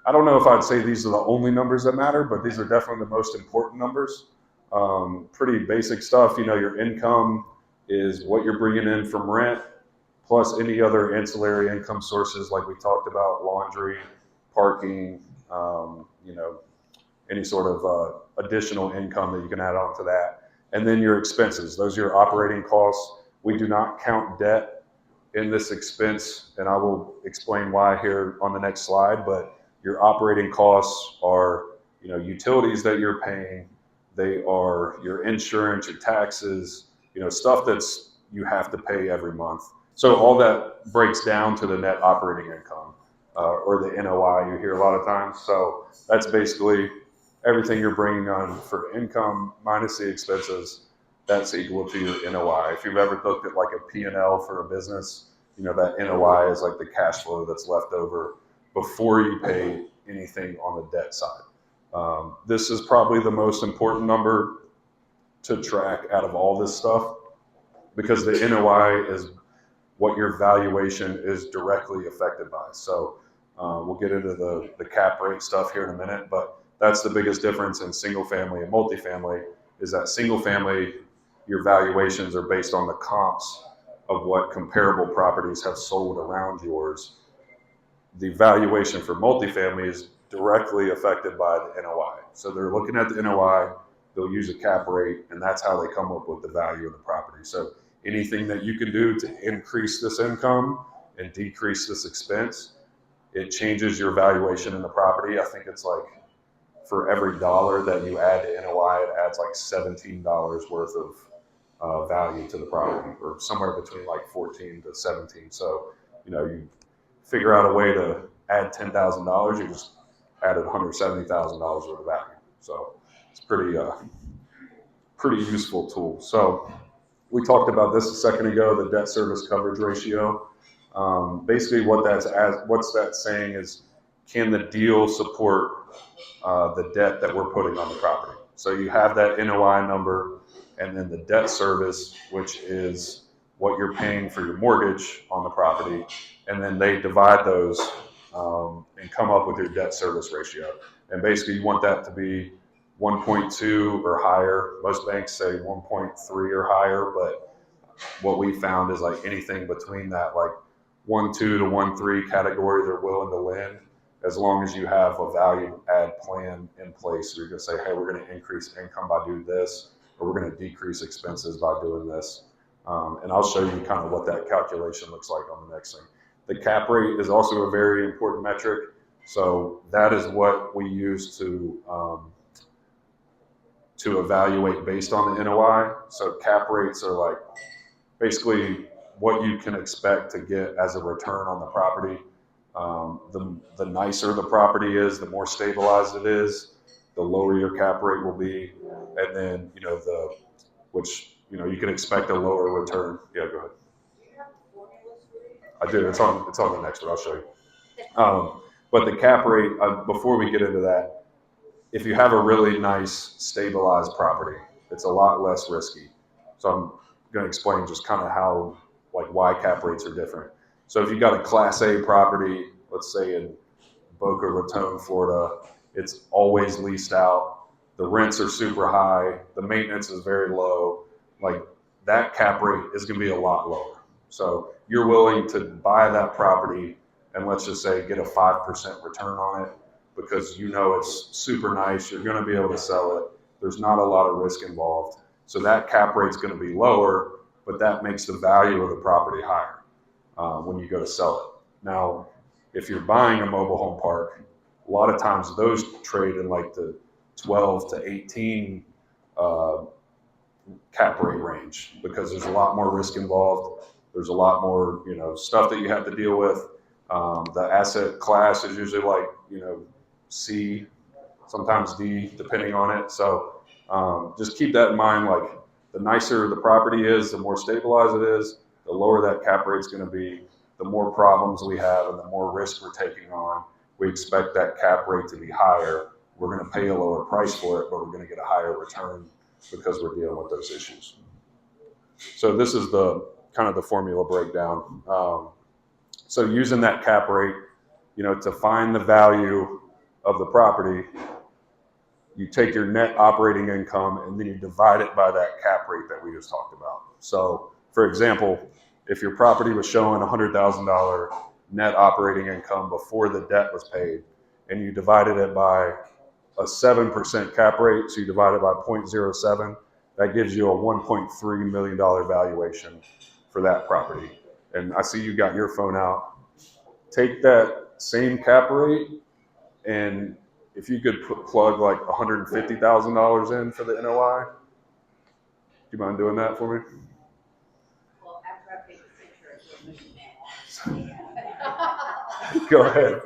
I don't know if I'd say these are the only numbers that matter, but these are definitely the most important numbers. Pretty basic stuff. Your income is what you're bringing in from rent, plus any other ancillary income sources like we talked about, laundry, parking, any sort of additional income that you can add on to that. And then your expenses, those are your operating costs. We do not count debt in this expense, and I will explain why here on the next slide, but your operating costs are, utilities that you're paying, they are your insurance, your taxes, stuff that's you have to pay every month. So all that breaks down to the net operating income, or the NOI you hear a lot of times. So that's basically everything you're bringing on for income minus the expenses. That's equal to your NOI. If you've ever looked at like a P&L for a business, that NOI is like the cash flow that's left over before you pay anything on the debt side. This is probably the most important number to track out of all this stuff, because the NOI is what your valuation is directly affected by. So we'll get into the cap rate stuff here in a minute, but that's the biggest difference in single family and multifamily, is that single family, your valuations are based on the comps of what comparable properties have sold around yours. The valuation for multifamily is directly affected by the NOI. So they're looking at the NOI, they'll use a cap rate, and that's how they come up with the value of the property. So anything that you can do to increase this income and decrease this expense, it changes your valuation in the property. I think it's like for every dollar that you add to NOI, it adds like $17 worth of value to the property, or somewhere between like 14 to 17. So, you figure out a way to add $10,000, you just added $170,000 worth of value. So it's pretty useful tool. So we talked about this a second ago, the debt service coverage ratio. Basically what's that saying is, can the deal support the debt that we're putting on the property? So you have that NOI number, and then the debt service, which is what you're paying for your mortgage on the property, and then they divide those and come up with your debt service ratio. And basically you want that to be 1.2 or higher. Most banks say 1.3 or higher, but what we found is like anything between that, like 1.2 to 1.3 category, they're willing to lend, as long as you have a value add plan in place. So you're going to say, hey, we're going to increase income by doing this, or we're going to decrease expenses by doing this. And I'll show you kind of what that calculation looks like on the next thing. The cap rate is also a very important metric. So that is what we use to evaluate based on the NOI. So cap rates are like basically what you can expect to get as a return on the property. The nicer the property is, the more stabilized it is, the lower your cap rate will be. And then, you can expect a lower return. Yeah, go ahead. I do. It's on the next one. I'll show you. But the cap rate, before we get into that, if you have a really nice stabilized property, it's a lot less risky. So I'm going to explain just kind of why cap rates are different. So if you've got a Class A property, let's say in Boca Raton, Florida, it's always leased out. The rents are super high. The maintenance is very low. Like, that cap rate is going to be a lot lower. So you're willing to buy that property and, let's just say, get a 5% return on it because it's super nice. You're going to be able to sell it. There's not a lot of risk involved. So that cap rate's going to be lower, but that makes the value of the property higher when you go to sell it. Now, if you're buying a mobile home park, a lot of times those trade in like the 12 to 18 cap rate range, because there's a lot more risk involved. There's a lot more, stuff that you have to deal with. The asset class is usually like, C, sometimes D, depending on it. So just keep that in mind. Like, the nicer the property is, the more stabilized it is, the lower that cap rate's going to be, the more problems we have and the more risk we're taking on. We expect that cap rate to be higher. We're going to pay a lower price for it, but we're going to get a higher return because we're dealing with those issues. So this is the kind of the formula breakdown. So using that cap rate, to find the value of the property, you take your net operating income and then you divide it by that cap rate that we just talked about. So, for example, if your property was showing $100,000 net operating income before the debt was paid, and you divided it by a 7% cap rate, so you divide it by 0.07, that gives you a $1.3 million valuation for that property. And I see you got your phone out. Take that same cap rate, and if you could plug like $150,000 in for the NOI, do you mind doing that for me? Well, after I take a picture of your Go ahead.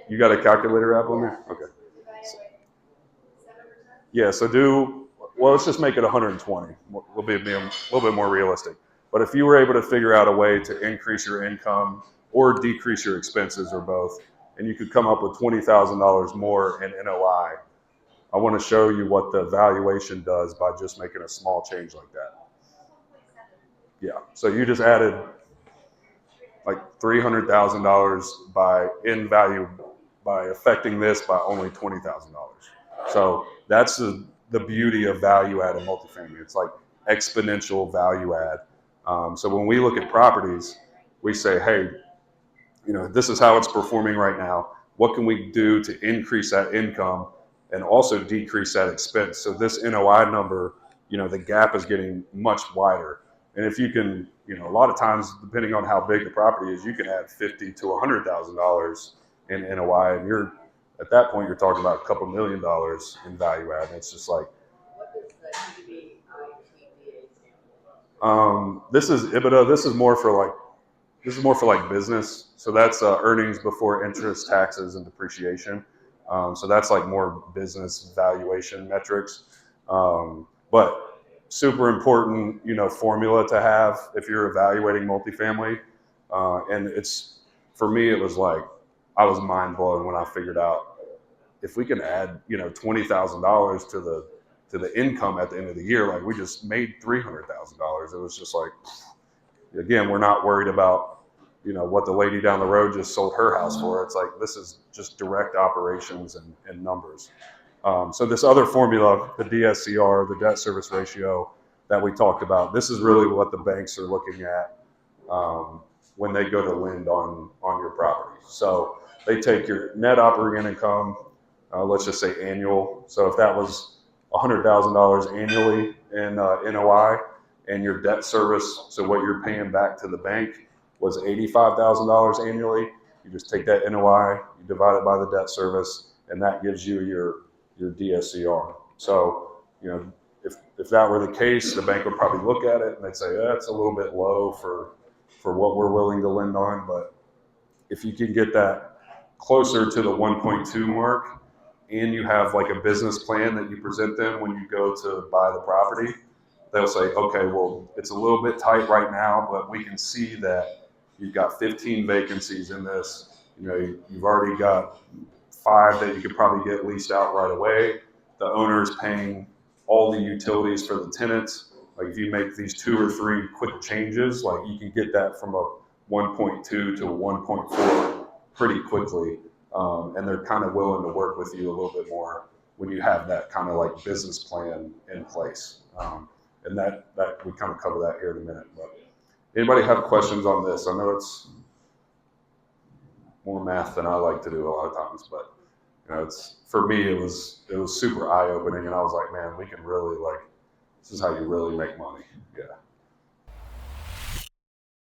You got a calculator app on there? Okay. Yeah, so well, let's just make it 120. We'll be a little bit more realistic. But if you were able to figure out a way to increase your income or decrease your expenses or both, and you could come up with $20,000 more in NOI, I want to show you what the valuation does by just making a small change like that. Yeah, so you just added like $300,000 in value by affecting this by only $20,000. So that's the beauty of value add in multifamily. It's like exponential value add. So when we look at properties, we say, hey, this is how it's performing right now. What can we do to increase that income and also decrease that expense? So this NOI number, the gap is getting much wider. And if you can, a lot of times, depending on how big the property is, you can add $50,000 to $100,000 in NOI, and at that point you're talking about a couple $1 million in value add. And it's just like, what does the EBITDA stand for? This is EBITDA. This is more for like business. So that's earnings before interest, taxes, and depreciation. So that's like more business valuation metrics. But super important, formula to have if you're evaluating multifamily. And for me, it was like, I was mind blown when I figured out if we can add, $20,000 to the income at the end of the year, like we just made $300,000. It was just like, again, we're not worried about, what the lady down the road just sold her house for. It's like, this is just direct operations and numbers. So this other formula, the DSCR, the debt service ratio that we talked about, this is really what the banks are looking at when they go to lend on your property. So they take your net operating income, let's just say annual. So if that was $100,000 annually in NOI, and your debt service, so what you're paying back to the bank, was $85,000 annually, you just take that NOI, you divide it by the debt service, and that gives you your DSCR. So, if that were the case, the bank would probably look at it and they'd say, that's a little bit low for what we're willing to lend on. But if you can get that closer to the 1.2 mark, and you have like a business plan that you present them when you go to buy the property, they'll say, okay, well, it's a little bit tight right now, but we can see that you've got 15 vacancies in this. You've already got 5 that you could probably get leased out right away. The owner is paying all the utilities for the tenants. Like if you make these 2 or 3 quick changes, like you can get that from a 1.2 to a 1.4 pretty quickly. And they're kind of willing to work with you a little bit more when you have that kind of like business plan in place. And that we kind of cover that here in a minute. But anybody have questions on this? I know it's more math than I like to do a lot of times, but it's, for me, it was super eye opening, and I was like, man, we can really, like, this is how you really make money. Yeah.